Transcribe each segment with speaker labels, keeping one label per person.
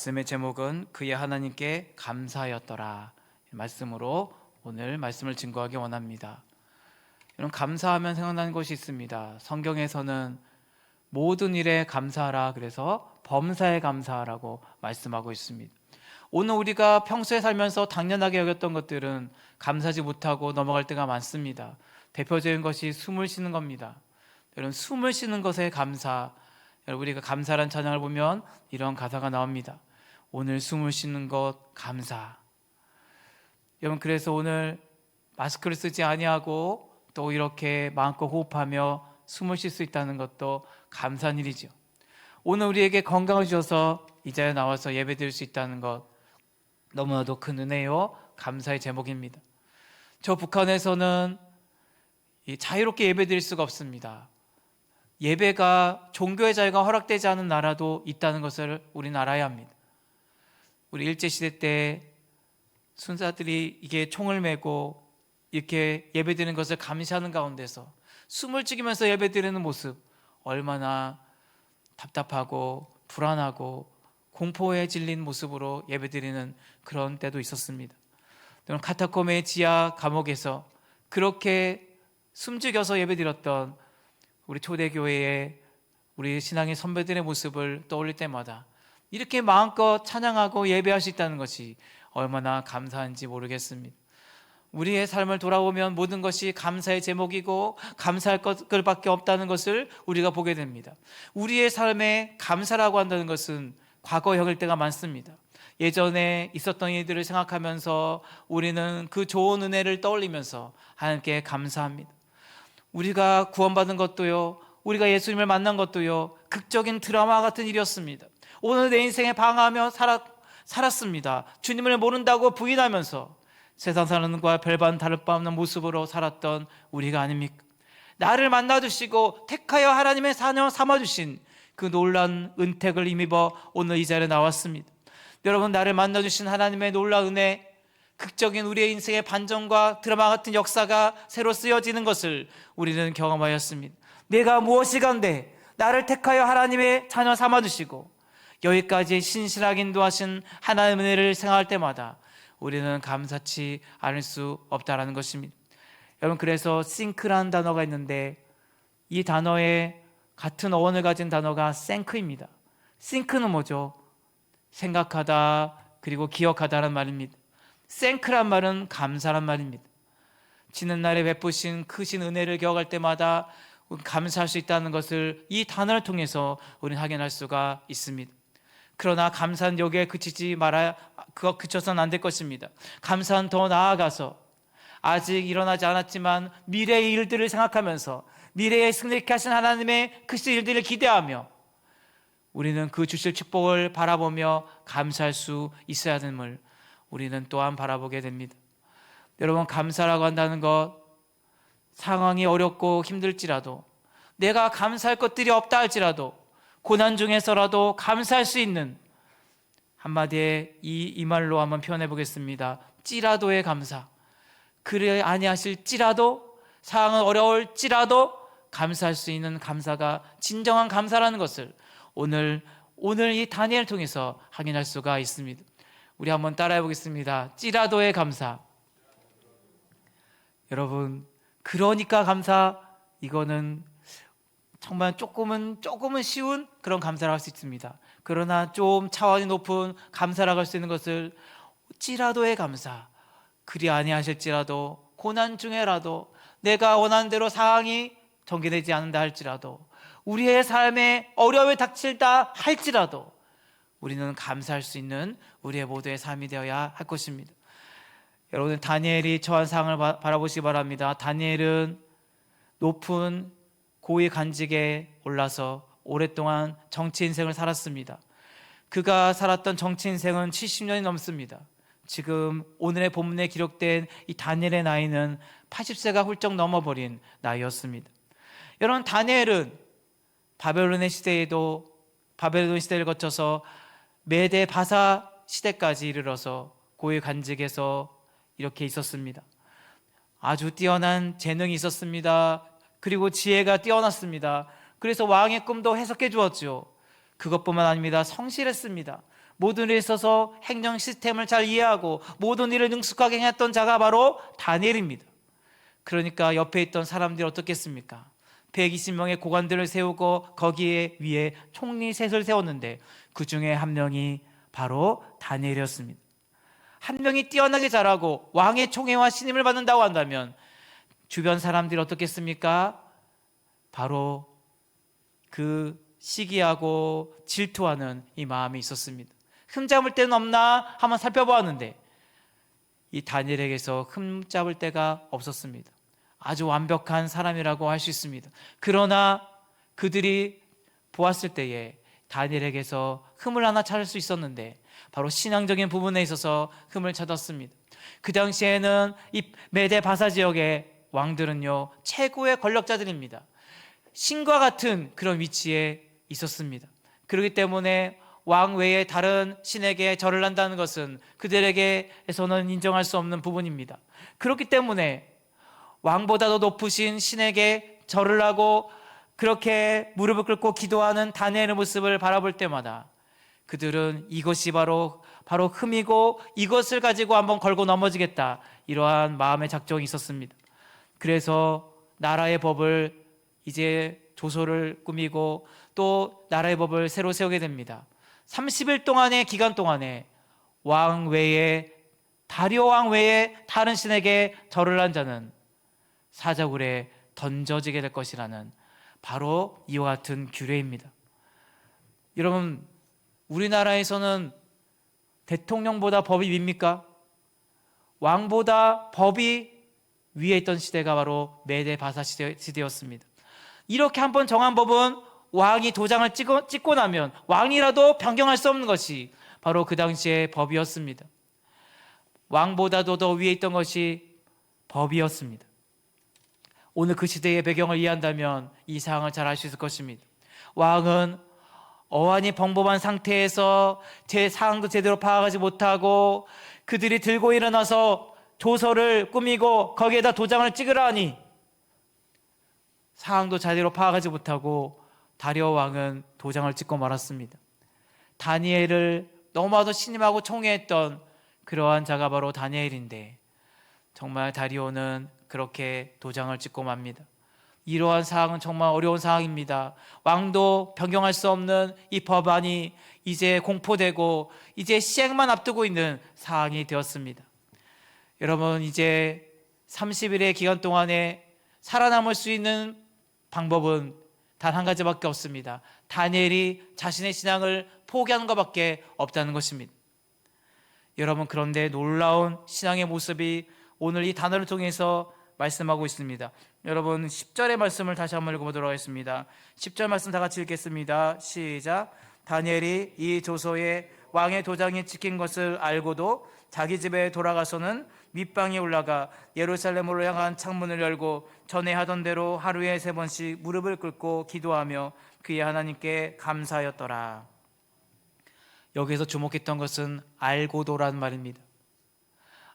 Speaker 1: 말씀의 제목은 그의 하나님께 감사하였더라 말씀으로 오늘 말씀을 증거하기 원합니다. 여러분, 감사하면 생각나는 것이 있습니다. 성경에서는 모든 일에 감사하라, 그래서 범사에 감사하라고 말씀하고 있습니다. 오늘 우리가 평소에 살면서 당연하게 여겼던 것들은 감사하지 못하고 넘어갈 때가 많습니다. 대표적인 것이 숨을 쉬는 겁니다. 여러분, 숨을 쉬는 것에 감사. 여러분, 우리가 감사란 찬양을 보면 이런 가사가 나옵니다. 오늘 숨을 쉬는 것 감사. 여러분, 그래서 오늘 마스크를 쓰지 아니하고 또 이렇게 마음껏 호흡하며 숨을 쉴 수 있다는 것도 감사한 일이죠. 오늘 우리에게 건강을 주셔서 이 자리에 나와서 예배드릴 수 있다는 것 너무나도 큰 은혜요 감사의 제목입니다. 저 북한에서는 자유롭게 예배드릴 수가 없습니다. 예배가 종교의 자유가 허락되지 않은 나라도 있다는 것을 우리는 알아야 합니다. 우리 일제시대 때 순사들이 이게 총을 메고 이렇게 예배드리는 것을 감시하는 가운데서 숨을 죽이면서 예배드리는 모습, 얼마나 답답하고 불안하고 공포에 질린 모습으로 예배드리는 그런 때도 있었습니다. 또는 카타콤의 지하 감옥에서 그렇게 숨죽여서 예배드렸던 우리 초대교회의 우리 신앙의 선배들의 모습을 떠올릴 때마다 이렇게 마음껏 찬양하고 예배할 수 있다는 것이 얼마나 감사한지 모르겠습니다. 우리의 삶을 돌아보면 모든 것이 감사의 제목이고 감사할 것들밖에 없다는 것을 우리가 보게 됩니다. 우리의 삶에 감사라고 한다는 것은 과거형일 때가 많습니다. 예전에 있었던 일들을 생각하면서 우리는 그 좋은 은혜를 떠올리면서 하나님께 감사합니다. 우리가 구원받은 것도요, 우리가 예수님을 만난 것도요, 극적인 드라마 같은 일이었습니다. 오늘 내 인생에 방황하며 살았습니다. 주님을 모른다고 부인하면서 세상 사람과 별반 다를 바 없는 모습으로 살았던 우리가 아닙니까? 나를 만나주시고 택하여 하나님의 자녀 삼아주신 그 놀라운 은택을 힘입어 오늘 이 자리에 나왔습니다. 여러분, 나를 만나주신 하나님의 놀라운 은혜, 극적인 우리의 인생의 반전과 드라마 같은 역사가 새로 쓰여지는 것을 우리는 경험하였습니다. 내가 무엇이간데 나를 택하여 하나님의 자녀 삼아주시고 여기까지 신실하게 인도하신 하나님의 은혜를 생각할 때마다 우리는 감사치 않을 수 없다는 것입니다. 여러분, 그래서 싱크라는 단어가 있는데 이 단어에 같은 어원을 가진 단어가 생크입니다. 싱크는 뭐죠? 생각하다, 그리고 기억하다라는 말입니다. 생크란 말은 감사란 말입니다. 지는 날에 베푸신 크신 은혜를 기억할 때마다 감사할 수 있다는 것을 이 단어를 통해서 우리는 확인할 수가 있습니다. 그러나 감사는 여기에 그쳐서는 안 될 것입니다. 감사는 더 나아가서 아직 일어나지 않았지만 미래의 일들을 생각하면서 미래에 승리케 하신 하나님의 크신 일들을 기대하며 우리는 그 주실 축복을 바라보며 감사할 수 있어야 함을 우리는 또한 바라보게 됩니다. 여러분, 감사라고 한다는 것, 상황이 어렵고 힘들지라도, 내가 감사할 것들이 없다 할지라도, 고난 중에서라도 감사할 수 있는 한마디의 이 말로 한번 표현해 보겠습니다. 찌라도의 감사. 그래 아니하실지라도, 상황은 어려울지라도 감사할 수 있는 감사가 진정한 감사라는 것을 오늘 이 다니엘을 통해서 확인할 수가 있습니다. 우리 한번 따라해 보겠습니다. 찌라도의 감사. 여러분, 그러니까 감사, 이거는 정말 조금은 쉬운 그런 감사를 할 수 있습니다. 그러나 좀 차원이 높은 감사라고 할 수 있는 것을 찌라도의 감사. 그리 아니하실지라도, 고난 중에라도, 내가 원하는 대로 상황이 전개되지 않는다 할지라도, 우리의 삶에 어려움이 닥칠다 할지라도 우리는 감사할 수 있는 우리의 모두의 삶이 되어야 할 것입니다. 여러분, 다니엘이 처한 상황을 바라보시기 바랍니다. 다니엘은 높은 고위 관직에 올라서 오랫동안 정치 인생을 살았습니다. 그가 살았던 정치 인생은 70년이 넘습니다. 지금 오늘의 본문에 기록된 이 다니엘의 나이는 80세가 훌쩍 넘어버린 나이였습니다. 여러분, 다니엘은 바벨론 시대를 거쳐서 메대 바사 시대까지 이르러서 고위 관직에서 이렇게 있었습니다. 아주 뛰어난 재능이 있었습니다. 그리고 지혜가 뛰어났습니다. 그래서 왕의 꿈도 해석해 주었죠. 그것뿐만 아닙니다. 성실했습니다. 모든 일에 있어서 행정 시스템을 잘 이해하고 모든 일을 능숙하게 행했던 자가 바로 다니엘입니다. 그러니까 옆에 있던 사람들이 어떻겠습니까? 120명의 고관들을 세우고 거기에 위에 총리 셋을 세웠는데 그 중에 한 명이 바로 다니엘이었습니다. 한 명이 뛰어나게 잘하고 왕의 총애와 신임을 받는다고 한다면 주변 사람들이 어떻겠습니까? 바로 그 시기하고 질투하는 이 마음이 있었습니다. 흠잡을 데는 없나 한번 살펴보았는데 이 다니엘에게서 흠잡을 데가 없었습니다. 아주 완벽한 사람이라고 할 수 있습니다. 그러나 그들이 보았을 때에 다니엘에게서 흠을 하나 찾을 수 있었는데 바로 신앙적인 부분에 있어서 흠을 찾았습니다. 그 당시에는 이 메데 바사 지역의 왕들은요 최고의 권력자들입니다. 신과 같은 그런 위치에 있었습니다. 그렇기 때문에 왕 외에 다른 신에게 절을 한다는 것은 그들에게서는 인정할 수 없는 부분입니다. 그렇기 때문에 왕보다도 높으신 신에게 절을 하고 그렇게 무릎을 꿇고 기도하는 다니엘의 모습을 바라볼 때마다 그들은 이것이 바로 흠이고 이것을 가지고 한번 걸고 넘어지겠다, 이러한 마음의 작정이 있었습니다. 그래서 나라의 법을 이제 조서를 꾸미고 또 나라의 법을 새로 세우게 됩니다. 30일 동안의 기간 동안에 왕 외에, 다리오 왕 외에 다른 신에게 절을 한 자는 사자굴에 던져지게 될 것이라는 바로 이와 같은 규례입니다. 여러분, 우리나라에서는 대통령보다 법이 윗니까? 왕보다 법이 위에 있던 시대가 바로 메데 바사 시대였습니다. 이렇게 한번 정한 법은 왕이 도장을 찍고 나면 왕이라도 변경할 수 없는 것이 바로 그 당시의 법이었습니다. 왕보다도 더 위에 있던 것이 법이었습니다. 오늘 그 시대의 배경을 이해한다면 이 사항을 잘 알 수 있을 것입니다. 왕은 어안이 벙벙한 상태에서 제 사항도 제대로 파악하지 못하고 그들이 들고 일어나서 조서를 꾸미고 거기에다 도장을 찍으라 하니 사항도 제대로 파악하지 못하고 다리오 왕은 도장을 찍고 말았습니다. 다니엘을 너무나도 신임하고 총애했던 그러한 자가 바로 다니엘인데 정말 다리오는 그렇게 도장을 찍고 맙니다. 이러한 사항은 정말 어려운 사항입니다. 왕도 변경할 수 없는 이 법안이 이제 공포되고 이제 시행만 앞두고 있는 사항이 되었습니다. 여러분, 이제 30일의 기간 동안에 살아남을 수 있는 방법은 단 한 가지밖에 없습니다. 다니엘이 자신의 신앙을 포기하는 것밖에 없다는 것입니다. 여러분, 그런데 놀라운 신앙의 모습이 오늘 이 단어를 통해서 말씀하고 있습니다. 여러분, 10절의 말씀을 다시 한번 읽어보도록 하겠습니다. 10절 말씀 다 같이 읽겠습니다. 시작. 다니엘이 이 조서에 왕의 도장이 찍힌 것을 알고도 자기 집에 돌아가서는 밑방에 올라가 예루살렘으로 향한 창문을 열고 전에 하던 대로 하루에 3번씩 무릎을 꿇고 기도하며 그의 하나님께 감사하였더라. 여기서 주목했던 것은 알고도란 말입니다.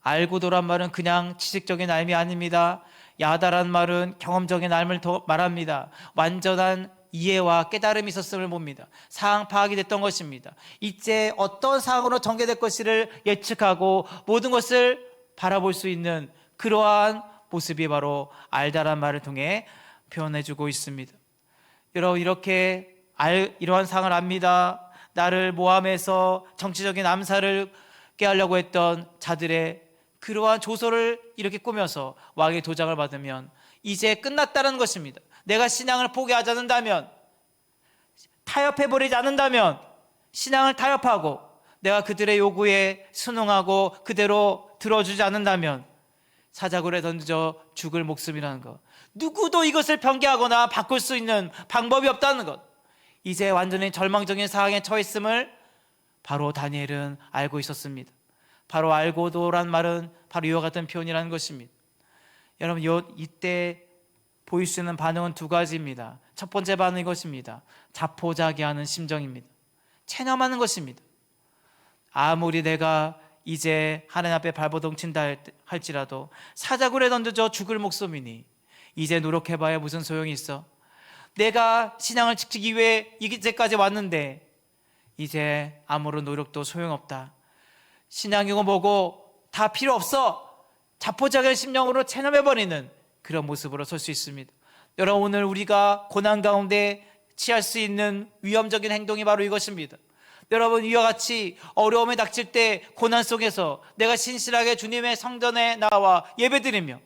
Speaker 1: 알고도란 말은 그냥 지식적인 알미 아닙니다. 야다란 말은 경험적인 알을 말합니다. 완전한 이해와 깨달음이 있었음을 봅니다. 사항 파악이 됐던 것입니다. 이제 어떤 사항으로 전개될 것을 예측하고 모든 것을 바라볼 수 있는 그러한 모습이 바로 알다란 말을 통해 표현해주고 있습니다. 여러분, 이렇게 이러한 사항을 압니다. 나를 모함해서 정치적인 암살을 깨하려고 했던 자들의 그러한 조서를 이렇게 꾸며서 왕의 도장을 받으면 이제 끝났다는 것입니다. 내가 신앙을 포기하지 않는다면, 타협해버리지 않는다면, 신앙을 타협하고 내가 그들의 요구에 순응하고 그대로 들어주지 않는다면 사자굴에 던져 죽을 목숨이라는 것, 누구도 이것을 변개하거나 바꿀 수 있는 방법이 없다는 것, 이제 완전히 절망적인 상황에 처했음을 바로 다니엘은 알고 있었습니다. 바로 알고도란 말은 바로 이와 같은 표현이라는 것입니다. 여러분, 이때 보일 수 있는 반응은 두 가지입니다. 첫 번째 반응은 이것입니다. 자포자기하는 심정입니다. 체념하는 것입니다. 아무리 내가 이제 하나님 앞에 발버둥 친다 할지라도 사자굴에 던져져 죽을 목숨이니 이제 노력해봐야 무슨 소용이 있어? 내가 신앙을 지키기 위해 이제까지 왔는데 이제 아무런 노력도 소용없다. 신앙이고 뭐고 다 필요 없어. 자포자기한 심령으로 체념해버리는 그런 모습으로 설 수 있습니다. 여러분, 오늘 우리가 고난 가운데 취할 수 있는 위험적인 행동이 바로 이것입니다. 여러분, 이와 같이 어려움에 닥칠 때 고난 속에서 내가 신실하게 주님의 성전에 나와 예배드리며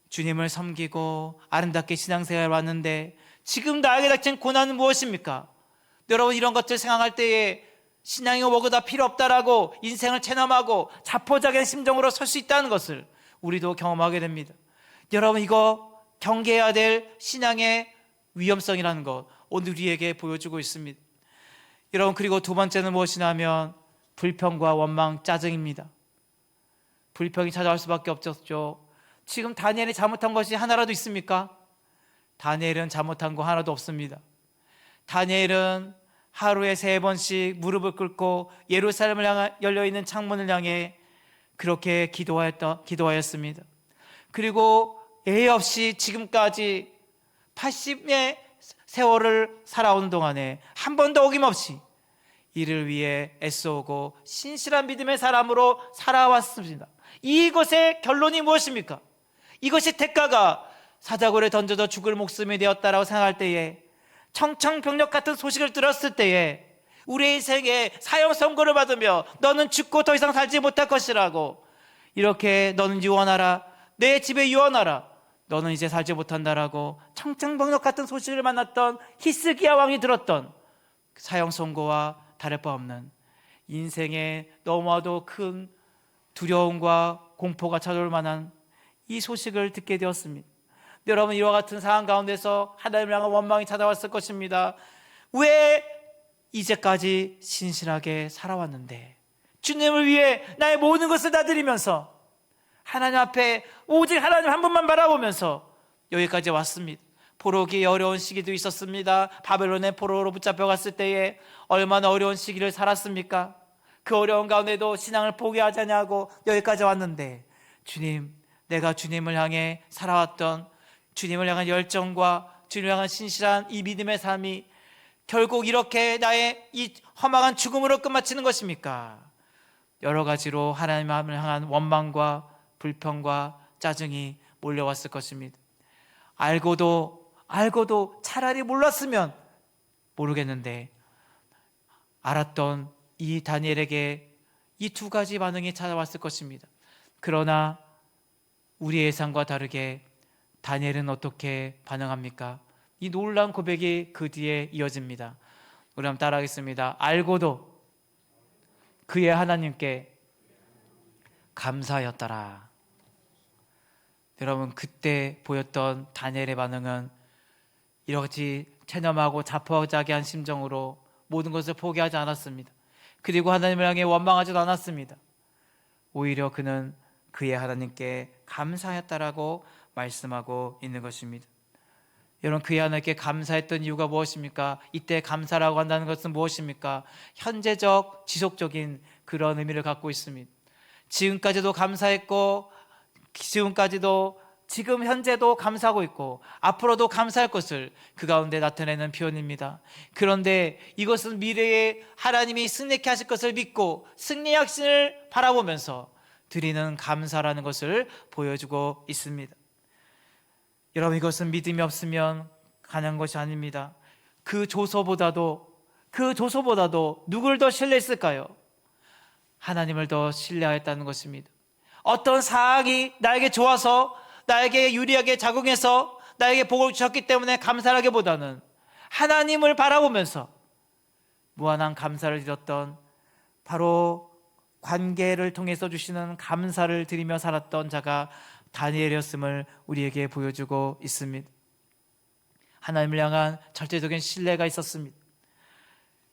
Speaker 1: 주님을 섬기고 아름답게 신앙생활을 왔는데 지금 나에게 닥친 고난은 무엇입니까? 여러분, 이런 것들 생각할 때에 신앙이 뭐고 다 필요 없다라고 인생을 체념하고 자포자기한 심정으로 설 수 있다는 것을 우리도 경험하게 됩니다. 여러분, 이거 경계해야 될 신앙의 위험성이라는 것 오늘 우리에게 보여주고 있습니다. 여러분, 그리고 두 번째는 무엇이냐면 불평과 원망, 짜증입니다. 불평이 찾아올 수밖에 없었죠. 지금 다니엘이 잘못한 것이 하나라도 있습니까? 다니엘은 잘못한 거 하나도 없습니다. 다니엘은 하루에 3번씩 무릎을 꿇고 예루살렘을 향해 열려있는 창문을 향해 그렇게 기도하였습니다. 그리고 예의 없이 지금까지 80의 세월을 살아오는 동안에 한 번도 어김없이 이를 위해 애써오고 신실한 믿음의 사람으로 살아왔습니다. 이것의 결론이 무엇입니까? 이것이 대가가 사자굴에 던져져 죽을 목숨이 되었다라고 생각할 때에, 청천벽력 같은 소식을 들었을 때에 우리의 인생에 사형 선고를 받으며 너는 죽고 더 이상 살지 못할 것이라고, 이렇게 너는 유언하라, 내 집에 유언하라, 너는 이제 살지 못한다라고 청천벽력 같은 소식을 만났던 히스기야 왕이 들었던 사형 선고와 다를 바 없는 인생에 너무나도 큰 두려움과 공포가 찾아올 만한 이 소식을 듣게 되었습니다. 여러분, 이와 같은 상황 가운데서 하나님을 향한 원망이 찾아왔을 것입니다. 왜 이제까지 신실하게 살아왔는데, 주님을 위해 나의 모든 것을 다 드리면서 하나님 앞에 오직 하나님 한 분만 바라보면서 여기까지 왔습니다. 포로기의 어려운 시기도 있었습니다. 바벨론의 포로로 붙잡혀갔을 때에 얼마나 어려운 시기를 살았습니까? 그 어려운 가운데도 신앙을 포기하지 않냐고 여기까지 왔는데, 주님, 내가 주님을 향해 살아왔던 주님을 향한 열정과 주님을 향한 신실한 이 믿음의 삶이 결국 이렇게 나의 이 험악한 죽음으로 끝마치는 것입니까? 여러 가지로 하나님을 향한 원망과 불평과 짜증이 몰려왔을 것입니다. 알고도 차라리 몰랐으면 모르겠는데, 알았던 이 다니엘에게 이 두 가지 반응이 찾아왔을 것입니다. 그러나 우리의 예상과 다르게 다니엘은 어떻게 반응합니까? 이 놀라운 고백이 그 뒤에 이어집니다. 우리 한번 따라하겠습니다. 알고도 그의 하나님께 감사하였더라. 여러분, 그때 보였던 다니엘의 반응은 이렇게 체념하고 자포자기한 심정으로 모든 것을 포기하지 않았습니다. 그리고 하나님을 향해 원망하지도 않았습니다. 오히려 그는 그의 하나님께 감사하였다라고 말씀하고 있는 것입니다. 여러분, 그의 하나님께 감사했던 이유가 무엇입니까? 이때 감사라고 한다는 것은 무엇입니까? 현재적, 지속적인 그런 의미를 갖고 있습니다. 지금까지도 감사했고, 지금 현재도 감사하고 있고, 앞으로도 감사할 것을 그 가운데 나타내는 표현입니다. 그런데 이것은 미래에 하나님이 승리케 하실 것을 믿고 승리의 확신을 바라보면서 드리는 감사라는 것을 보여주고 있습니다. 여러분, 이것은 믿음이 없으면 가능한 것이 아닙니다. 그 조서보다도 누구를 더 신뢰했을까요? 하나님을 더 신뢰하였다는 것입니다. 어떤 사항이 나에게 좋아서, 나에게 유리하게 작용해서 나에게 복을 주셨기 때문에 감사하기보다는 하나님을 바라보면서 무한한 감사를 드렸던, 바로 관계를 통해서 주시는 감사를 드리며 살았던 자가 다니엘이었음을 우리에게 보여주고 있습니다. 하나님을 향한 절대적인 신뢰가 있었습니다.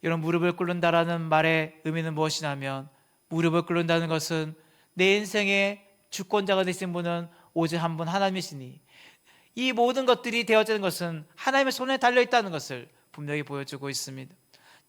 Speaker 1: 이런 무릎을 꿇는다라는 말의 의미는 무엇이냐면, 무릎을 꿇는다는 것은 내 인생의 주권자가 되신 분은 오직 한 분 하나님이시니 이 모든 것들이 되어지는 것은 하나님의 손에 달려있다는 것을 분명히 보여주고 있습니다.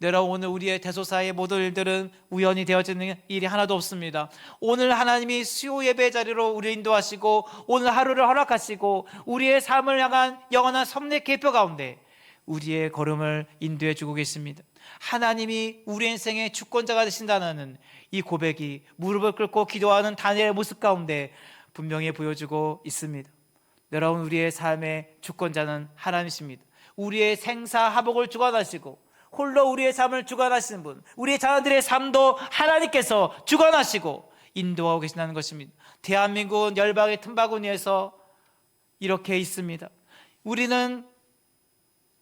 Speaker 1: 여러분, 오늘 우리의 대소사의 모든 일들은 우연히 되어지는 일이 하나도 없습니다. 오늘 하나님이 수요 예배 자리로 우리를 인도하시고 오늘 하루를 허락하시고 우리의 삶을 향한 영원한 섭리 계표 가운데 우리의 걸음을 인도해 주고 계십니다. 하나님이 우리 인생의 주권자가 되신다는 이 고백이 무릎을 꿇고 기도하는 다니엘의 모습 가운데 분명히 보여주고 있습니다. 여러분, 우리의 삶의 주권자는 하나님이십니다. 우리의 생사화복을 주관하시고 홀로 우리의 삶을 주관하시는 분, 우리의 자녀들의 삶도 하나님께서 주관하시고 인도하고 계신다는 것입니다. 대한민국은 열방의 틈바구니에서 이렇게 있습니다. 우리는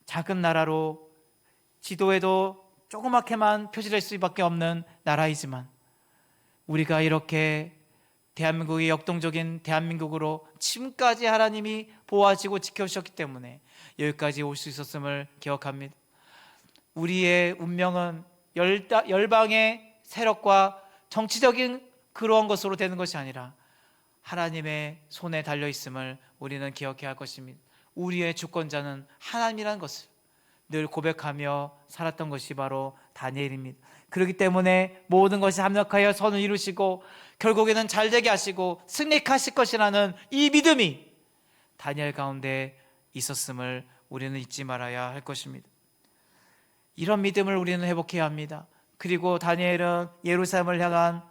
Speaker 1: 작은 나라로 지도에도 조그맣게만 표시될 수밖에 없는 나라이지만 우리가 이렇게 대한민국이 역동적인 대한민국으로 지금까지 하나님이 보호하시고 지켜주셨기 때문에 여기까지 올 수 있었음을 기억합니다. 우리의 운명은 열방의 세력과 정치적인 그러한 것으로 되는 것이 아니라 하나님의 손에 달려있음을 우리는 기억해야 할 것입니다. 우리의 주권자는 하나님이라는 것을 늘 고백하며 살았던 것이 바로 다니엘입니다. 그렇기 때문에 모든 것이 합력하여 선을 이루시고 결국에는 잘되게 하시고 승리하실 것이라는 이 믿음이 다니엘 가운데 있었음을 우리는 잊지 말아야 할 것입니다. 이런 믿음을 우리는 회복해야 합니다. 그리고 다니엘은 예루살렘을 향한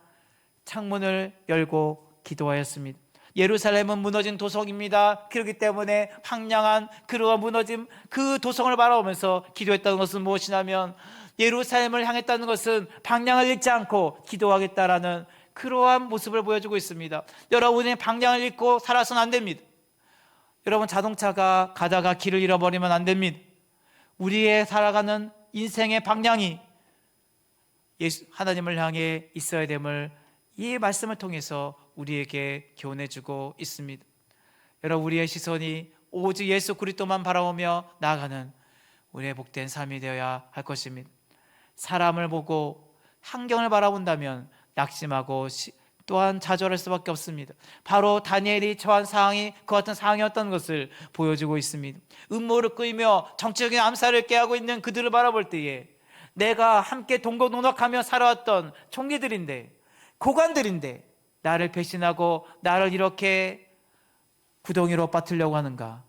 Speaker 1: 창문을 열고 기도하였습니다. 예루살렘은 무너진 도성입니다. 그렇기 때문에 황량한 그러한 무너진 그 도성을 바라보면서 기도했다는 것은 무엇이냐면 예루살렘을 향했다는 것은 방향을 잃지 않고 기도하겠다라는 그러한 모습을 보여주고 있습니다. 여러분이 방향을 잃고 살아서는 안 됩니다. 여러분, 자동차가 가다가 길을 잃어버리면 안 됩니다. 우리의 살아가는 인생의 방향이 하나님을 향해 있어야 됨을 이 말씀을 통해서 우리에게 교훈해주고 있습니다. 여러분, 우리의 시선이 오직 예수 그리스도만 바라보며 나아가는 우리의 복된 삶이 되어야 할 것입니다. 사람을 보고 환경을 바라본다면 낙심하고 또한 좌절할 수밖에 없습니다. 바로 다니엘이 처한 상황이 그 같은 상황이었던 것을 보여주고 있습니다. 음모를 꾸이며 정치적인 암살을 깨하고 있는 그들을 바라볼 때에 내가 함께 동고동락하며 살아왔던 총리들인데, 고관들인데 나를 배신하고 나를 이렇게 구덩이로 빠뜨리려고 하는가?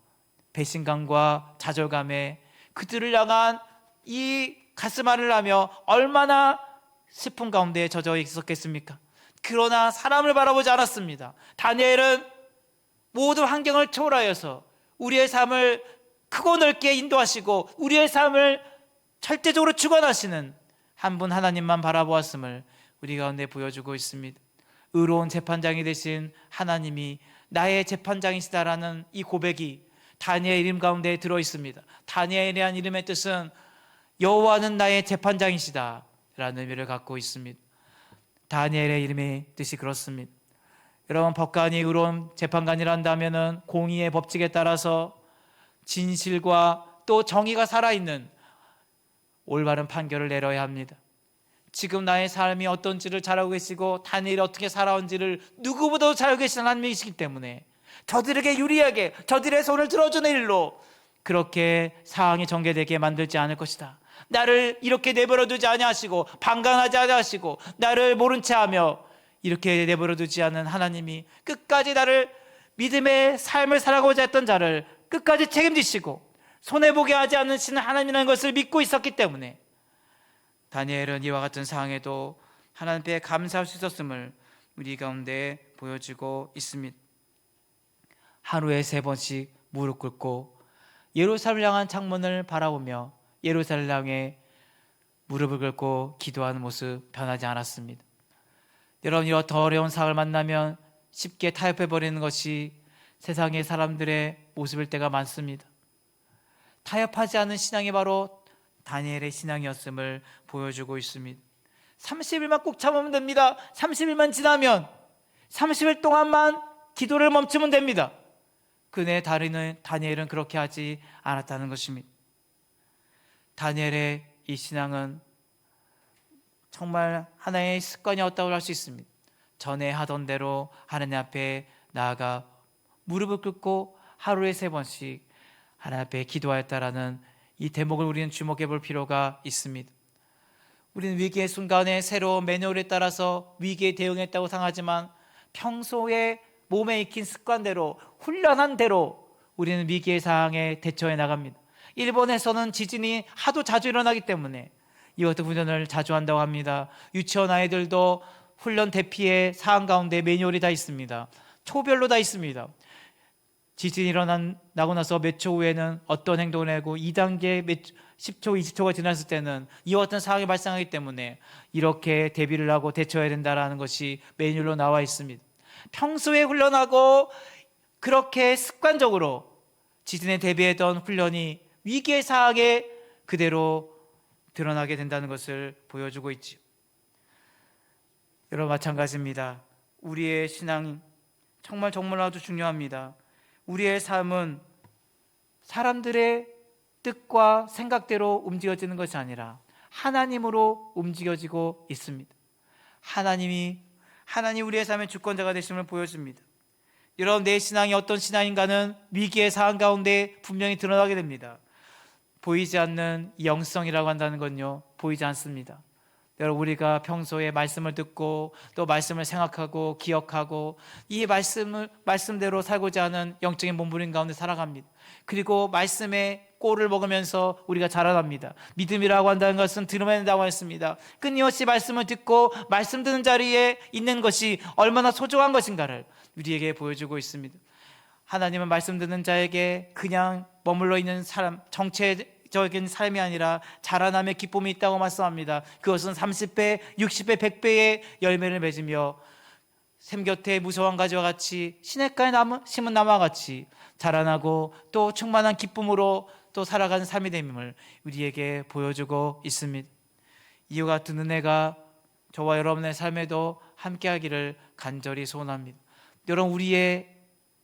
Speaker 1: 배신감과 좌절감에 그들을 향한 이 가슴앓이를 하며 얼마나 슬픔 가운데 젖어 있었겠습니까? 그러나 사람을 바라보지 않았습니다. 다니엘은 모든 환경을 초월하여서 우리의 삶을 크고 넓게 인도하시고 우리의 삶을 절대적으로 주관하시는 한 분 하나님만 바라보았음을 우리 가운데 보여주고 있습니다. 의로운 재판장이 되신 하나님이 나의 재판장이시다라는 이 고백이 다니엘 이름 가운데 들어있습니다. 다니엘이라는 이름의 뜻은 여호와는 나의 재판장이시다 라는 의미를 갖고 있습니다. 다니엘의 이름의 뜻이 그렇습니다. 여러분, 법관이 의로운 재판관이라 한다면 공의의 법칙에 따라서 진실과 또 정의가 살아있는 올바른 판결을 내려야 합니다. 지금 나의 삶이 어떤지를 잘 알고 계시고 다니엘이 어떻게 살아온지를 누구보다도 잘 알고 계시는 하나님이시기 때문에 저들에게 유리하게 저들의 손을 들어주는 일로 그렇게 상황이 전개되게 만들지 않을 것이다. 나를 이렇게 내버려두지 아니하시고 방관하지 아니하시고 나를 모른 채하며 이렇게 내버려두지 않은 하나님이 끝까지 나를 믿음의 삶을 살아가고자 했던 자를 끝까지 책임지시고 손해보게 하지 않으시는 하나님이라는 것을 믿고 있었기 때문에 다니엘은 이와 같은 상황에도 하나님께 감사할 수 있었음을 우리 가운데 보여주고 있습니다. 하루에 3번씩 무릎 꿇고 예루살렘을 향한 창문을 바라보며 예루살렘을 향해 무릎을 꿇고 기도하는 모습 변하지 않았습니다. 여러분, 이런 더 어려운 상황을 만나면 쉽게 타협해버리는 것이 세상의 사람들의 모습일 때가 많습니다. 타협하지 않은 신앙이 바로 다니엘의 신앙이었음을 보여주고 있습니다. 30일만 꼭 참으면 됩니다. 30일만 지나면 30일 동안만 기도를 멈추면 됩니다. 그네 다니엘은 그렇게 하지 않았다는 것입니다. 다니엘의 이 신앙은 정말 하나의 습관이었다고 할 수 있습니다. 전에 하던 대로 하나님 앞에 나아가 무릎을 꿇고 하루에 3번씩 하나님 앞에 기도하였다라는 이 대목을 우리는 주목해 볼 필요가 있습니다. 우리는 위기의 순간에 새로운 매뉴얼에 따라서 위기에 대응했다고 생각하지만 평소에 몸에 익힌 습관대로 훈련한 대로 우리는 위기의 상황에 대처해 나갑니다. 일본에서는 지진이 하도 자주 일어나기 때문에 이와 같은 훈련을 자주 한다고 합니다. 유치원 아이들도 훈련 대피의 사항 가운데 매뉴얼이 다 있습니다. 초별로 다 있습니다. 지진이 일어나고 나서 몇 초 후에는 어떤 행동을 하고 2단계 10초, 20초가 지났을 때는 이와 같은 상황이 발생하기 때문에 이렇게 대비를 하고 대처해야 된다는 것이 매뉴얼로 나와 있습니다. 평소에 훈련하고 그렇게 습관적으로 지진에 대비했던 훈련이 위기의 상황에 그대로 드러나게 된다는 것을 보여주고 있죠. 여러분 마찬가지입니다. 우리의 신앙 정말 아주 중요합니다. 우리의 삶은 사람들의 뜻과 생각대로 움직여지는 것이 아니라 하나님으로 움직여지고 있습니다. 하나님 우리의 삶의 주권자가 되심을 보여줍니다. 여러분, 내 신앙이 어떤 신앙인가는 위기의 상황 가운데 분명히 드러나게 됩니다. 보이지 않는 영성이라고 한다는 건요, 보이지 않습니다. 여러분, 우리가 평소에 말씀을 듣고 또 말씀을 생각하고 기억하고 이 말씀대로 살고자 하는 영적인 몸부림 가운데 살아갑니다. 그리고 말씀의 꼴을 먹으면서 우리가 자라납니다. 믿음이라고 한다는 것은 들으면 된다고 했습니다. 끊임없이 말씀을 듣고 말씀 듣는 자리에 있는 것이 얼마나 소중한 것인가를 우리에게 보여주고 있습니다. 하나님은 말씀 듣는 자에게 그냥 머물러 있는 사람, 정체적인 삶이 아니라 자라남의 기쁨이 있다고 말씀합니다. 그것은 30배, 60배, 100배의 열매를 맺으며 샘 곁에 무성한 가지와 같이 시냇가에 심은 나무와 같이 자라나고 또 충만한 기쁨으로 또 살아가는 삶이 됨을 우리에게 보여주고 있습니다. 이와 같은 은혜가 저와 여러분의 삶에도 함께하기를 간절히 소원합니다. 여러분, 우리의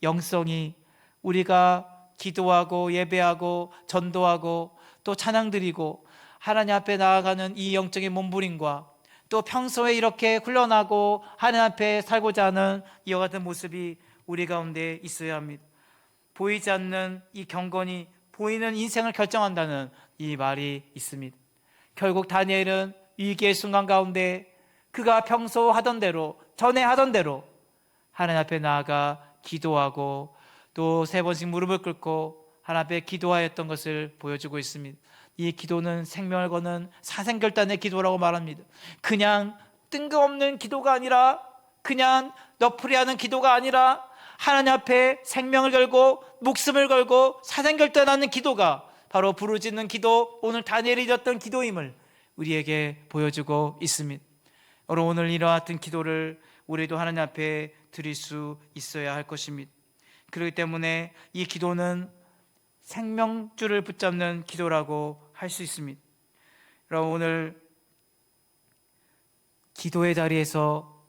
Speaker 1: 영성이 우리가 기도하고 예배하고 전도하고 또 찬양드리고 하나님 앞에 나아가는 이 영적인 몸부림과 또 평소에 이렇게 훈련하고 하나님 앞에 살고자 하는 이와 같은 모습이 우리 가운데 있어야 합니다. 보이지 않는 이 경건이 보이는 인생을 결정한다는 이 말이 있습니다. 결국 다니엘은 위기의 순간 가운데 그가 평소 하던 대로, 전에 하던 대로 하나님 앞에 나아가 기도하고 또 3번씩 무릎을 꿇고 하나님 앞에 기도하였던 것을 보여주고 있습니다. 이 기도는 생명을 거는 사생결단의 기도라고 말합니다. 그냥 뜬금없는 기도가 아니라, 그냥 너프리하는 기도가 아니라 하나님 앞에 생명을 걸고 목숨을 걸고 사생결단하는 기도가 바로 부르짖는 기도, 오늘 다니엘이 드렸던 기도임을 우리에게 보여주고 있습니다. 오늘 이와 같은 기도를 우리도 하나님 앞에 드릴 수 있어야 할 것입니다. 그렇기 때문에 이 기도는 생명줄을 붙잡는 기도라고 할 수 있습니다. 여러분, 오늘 기도의 자리에서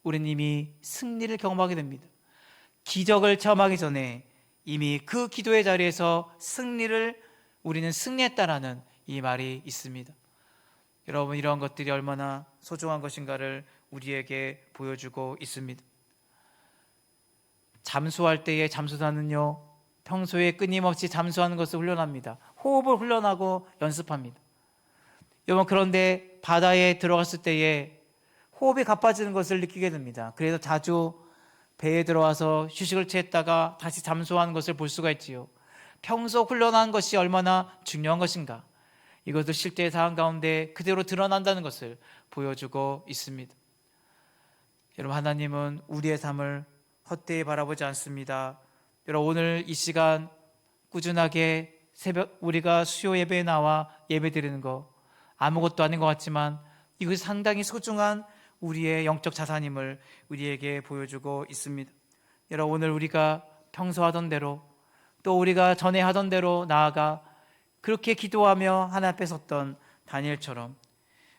Speaker 1: 우리는 이미 승리를 경험하게 됩니다. 기적을 체험하기 전에 이미 그 기도의 자리에서 우리는 승리했다라는 이 말이 있습니다. 여러분, 이런 것들이 얼마나 소중한 것인가를 우리에게 보여주고 있습니다. 잠수할 때의 잠수사는요, 평소에 끊임없이 잠수하는 것을 훈련합니다. 호흡을 훈련하고 연습합니다. 여러분, 그런데 바다에 들어갔을 때에 호흡이 가빠지는 것을 느끼게 됩니다. 그래서 자주 배에 들어와서 휴식을 취했다가 다시 잠수하는 것을 볼 수가 있지요. 평소 훈련한 것이 얼마나 중요한 것인가, 이것을 실제의 상황 가운데 그대로 드러난다는 것을 보여주고 있습니다. 여러분, 하나님은 우리의 삶을 헛되이 바라보지 않습니다. 여러분, 오늘 이 시간 꾸준하게 우리가 수요 예배에 나와 예배 드리는 거 아무것도 아닌 것 같지만 이것이 상당히 소중한 우리의 영적 자산임을 우리에게 보여주고 있습니다. 여러분, 오늘 우리가 평소 하던 대로 또 우리가 전에 하던 대로 나아가 그렇게 기도하며 하나님 앞에 섰던 다니엘처럼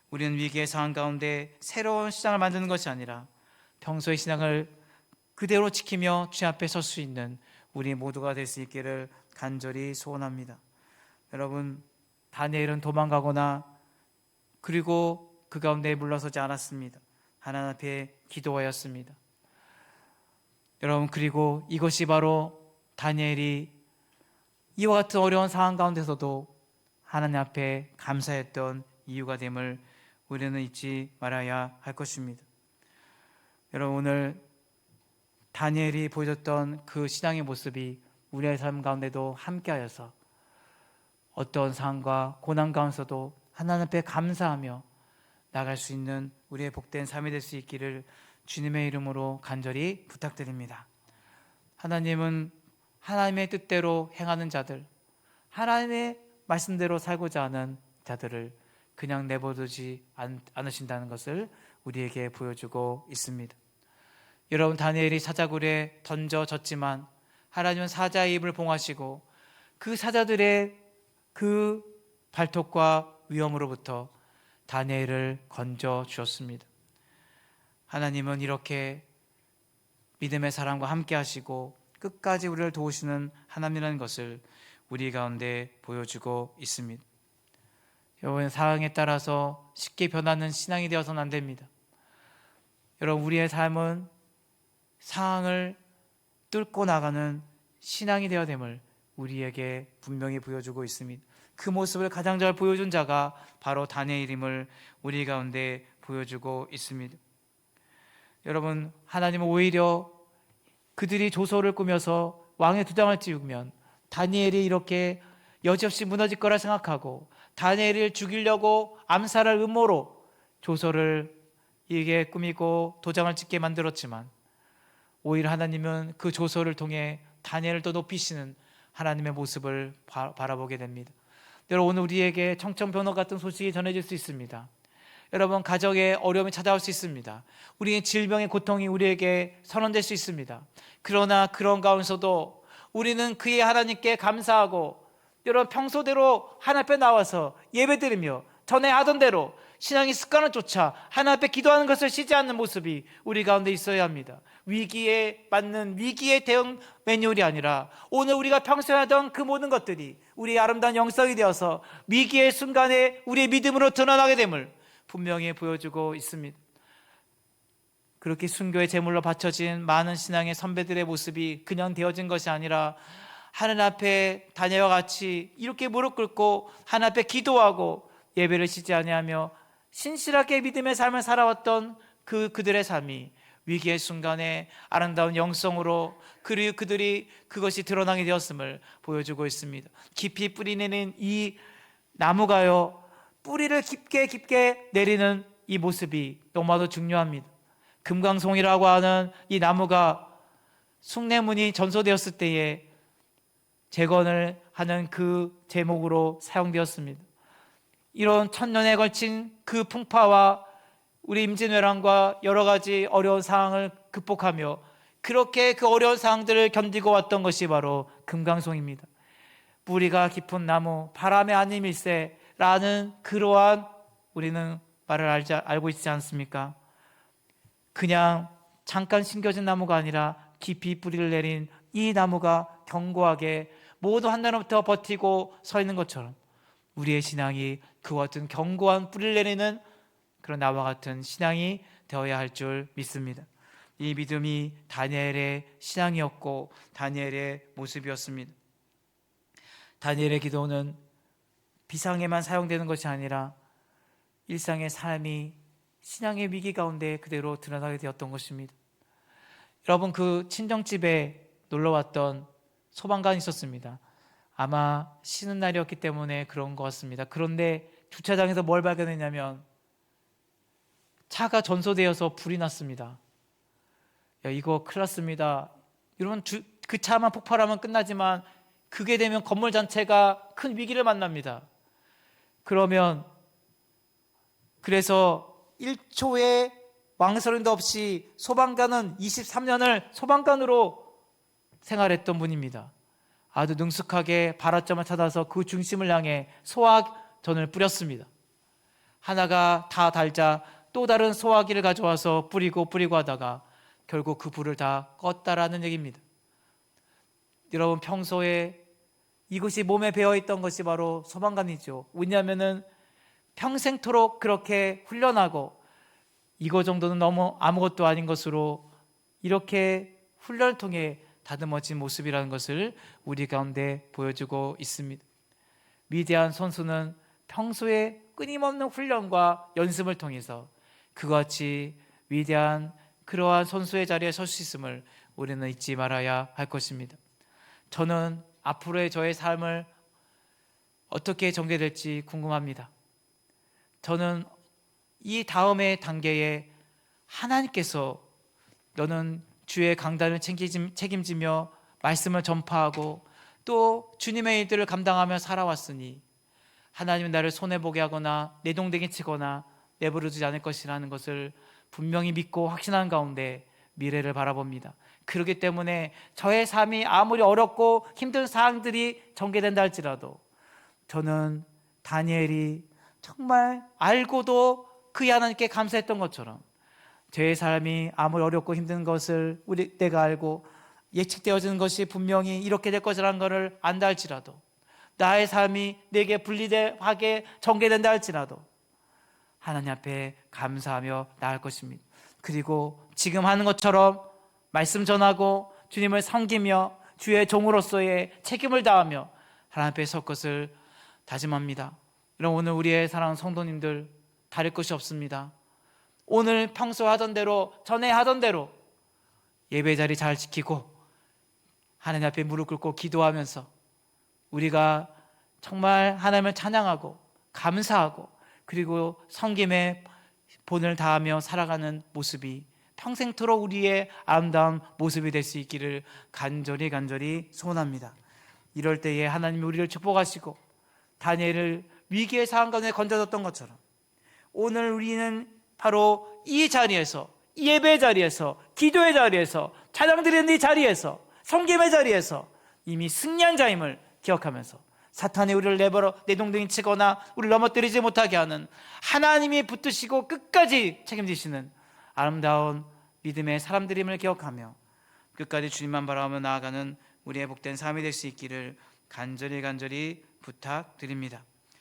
Speaker 1: 우리는 위기의 상황 가운데 새로운 시장을 만드는 것이 아니라 평소의 신앙을 그대로 지키며 주님 앞에 설 수 있는 우리 모두가 될 수 있기를 간절히 소원합니다. 여러분, 다니엘은 도망가거나 그리고 그 가운데 물러서지 않았습니다. 하나님 앞에 기도하였습니다. 여러분, 그리고 이것이 바로 다니엘이 이와 같은 어려운 상황 가운데서도 하나님 앞에 감사했던 이유가 됨을 우리는 잊지 말아야 할 것입니다. 여러분, 오늘 다니엘이 보여줬던 그 신앙의 모습이 우리의 삶 가운데도 함께하여서 어떤 상황과 고난 가운데서도 하나님 앞에 감사하며 나갈 수 있는 우리의 복된 삶이 될 수 있기를 주님의 이름으로 간절히 부탁드립니다. 하나님은 하나님의 뜻대로 행하는 자들, 하나님의 말씀대로 살고자 하는 자들을 그냥 내버려두지 않으신다는 것을 우리에게 보여주고 있습니다. 여러분, 다니엘이 사자굴에 던져졌지만 하나님은 사자의 입을 봉하시고 그 사자들의 그 발톱과 위험으로부터 다니엘을 건져 주었습니다. 하나님은 이렇게 믿음의 사람과 함께 하시고 끝까지 우리를 도우시는 하나님이라는 것을 우리 가운데 보여주고 있습니다. 여러분, 상황에 따라서 쉽게 변하는 신앙이 되어서는 안 됩니다. 여러분, 우리의 삶은 상황을 뚫고 나가는 신앙이 되어야 됨을 우리에게 분명히 보여주고 있습니다. 그 모습을 가장 잘 보여준 자가 바로 다니엘임을 우리 가운데 보여주고 있습니다. 여러분, 하나님은 오히려 그들이 조소를 꾸며서 왕의 두장을 찌우면 다니엘이 이렇게 여지없이 무너질 거라 생각하고 다니엘을 죽이려고 암살할 음모로 조소를 이게 꾸미고 도장을 찍게 만들었지만 오히려 하나님은 그 조소를 통해 다니엘을 더 높이시는 하나님의 모습을 바라보게 됩니다. 여러분, 오늘 우리에게 청천벽력 같은 소식이 전해질 수 있습니다. 여러분, 가정에 어려움이 찾아올 수 있습니다. 우리의 질병의 고통이 우리에게 선언될 수 있습니다. 그러나 그런 가운데서도 우리는 그의 하나님께 감사하고 여러분, 평소대로 하나님 앞에 나와서 예배드리며 전에 하던 대로 신앙의 습관을 쫓아 하나님 앞에 기도하는 것을 쉬지 않는 모습이 우리 가운데 있어야 합니다. 위기에 맞는 위기의 대응 매뉴얼이 아니라 오늘 우리가 평소에 하던 그 모든 것들이 우리의 아름다운 영성이 되어서 위기의 순간에 우리의 믿음으로 드러나게 됨을 분명히 보여주고 있습니다. 그렇게 순교의 제물로 바쳐진 많은 신앙의 선배들의 모습이 그냥 되어진 것이 아니라 하나님 앞에 다니엘과 같이 이렇게 무릎 꿇고 하나님 앞에 기도하고 예배를 쉬지 아니하며 신실하게 믿음의 삶을 살아왔던 그들의 삶이 위기의 순간에 아름다운 영성으로 그리고 그들이 그것이 드러나게 되었음을 보여주고 있습니다. 깊이 뿌리 내린 이 나무가요, 뿌리를 깊게 내리는 이 모습이 너무나도 중요합니다. 금강송이라고 하는 이 나무가 숭례문이 전소되었을 때에 재건을 하는 그 제목으로 사용되었습니다. 이런 천년에 걸친 그 풍파와 우리 임진왜란과 여러 가지 어려운 상황을 극복하며 그렇게 그 어려운 상황들을 견디고 왔던 것이 바로 금강송입니다. 뿌리가 깊은 나무, 바람에 안 임일세라는 그러한 우리는 말을 알고 있지 않습니까? 그냥 잠깐 심겨진 나무가 아니라 깊이 뿌리를 내린 이 나무가 견고하게 모두 한나라부터 버티고 서 있는 것처럼 우리의 신앙이 그와 같은 견고한 뿌리를 내리는 그런 나와 같은 신앙이 되어야 할 줄 믿습니다. 이 믿음이 다니엘의 신앙이었고 다니엘의 모습이었습니다. 다니엘의 기도는 비상에만 사용되는 것이 아니라 일상의 삶이 신앙의 위기 가운데 그대로 드러나게 되었던 것입니다. 여러분, 그 친정집에 놀러왔던 소방관이 있었습니다. 아마 쉬는 날이었기 때문에 그런 것 같습니다. 그런데 주차장에서 뭘 발견했냐면 차가 전소되어서 불이 났습니다. 야, 이거 큰일 났습니다. 여러분, 그 차만 폭발하면 끝나지만 그게 되면 건물 전체가 큰 위기를 만납니다. 그래서 1초의 망설임도 없이 소방관은 23년을 소방관으로 생활했던 분입니다. 아주 능숙하게 발화점을 찾아서 그 중심을 향해 소화전을 뿌렸습니다. 하나가 다 달자 또 다른 소화기를 가져와서 뿌리고 하다가 결국 그 불을 다 껐다라는 얘기입니다. 여러분, 평소에 이것이 몸에 배어있던 것이 바로 소방관이죠. 왜냐하면 평생토록 그렇게 훈련하고 이거 정도는 너무 아무것도 아닌 것으로 이렇게 훈련을 통해 다듬어진 모습이라는 것을 우리 가운데 보여주고 있습니다. 위대한 선수는 평소에 끊임없는 훈련과 연습을 통해서 그와 같이 위대한 그러한 선수의 자리에 설 수 있음을 우리는 잊지 말아야 할 것입니다. 저는 앞으로의 저의 삶을 어떻게 전개될지 궁금합니다. 저는 이 다음의 단계에 하나님께서 너는 주의 강단을 책임지며 말씀을 전파하고 또 주님의 일들을 감당하며 살아왔으니 하나님은 나를 손해보게 하거나 내동댕이 치거나 내버려두지 않을 것이라는 것을 분명히 믿고 확신하는 가운데 미래를 바라봅니다. 그렇기 때문에 저의 삶이 아무리 어렵고 힘든 상황들이 전개된다 할지라도 저는 다니엘이 정말 알고도 그 하나님께 감사했던 것처럼 저의 삶이 아무리 어렵고 힘든 것을 내가 알고 예측되어지는 것이 분명히 이렇게 될 것이라는 것을 안다 할지라도 나의 삶이 내게 불리하게 전개된다 할지라도 하나님 앞에 감사하며 나갈 것입니다. 그리고 지금 하는 것처럼 말씀 전하고 주님을 섬기며 주의 종으로서의 책임을 다하며 하나님 앞에 설 것을 다짐합니다. 여러분, 오늘 우리의 사랑하는 성도님들 다를 것이 없습니다. 오늘 평소 하던 대로, 전에 하던 대로 예배 자리 잘 지키고 하나님 앞에 무릎 꿇고 기도하면서 우리가 정말 하나님을 찬양하고 감사하고 그리고 섬김의 본을 다하며 살아가는 모습이 평생토록 우리의 아름다운 모습이 될 수 있기를 간절히 소원합니다. 이럴 때에 하나님이 우리를 축복하시고 다니엘을 위기의 상황 가운데 건져줬던 것처럼 오늘 우리는 바로 이 자리에서, 이 예배 자리에서, 기도의 자리에서, 찬양 드리는 이 자리에서, 섬김의 자리에서 이미 승리한 자임을 기억하면서 사탄이 우리를 내동댕이 치거나 우리를 넘어뜨리지 못하게 하는 하나님이 붙드시고 끝까지 책임지시는 아름다운 믿음의 사람들임을 기억하며 끝까지 주님만 바라보며 나아가는 우리의 복된 삶이 될 수 있기를 간절히 부탁드립니다.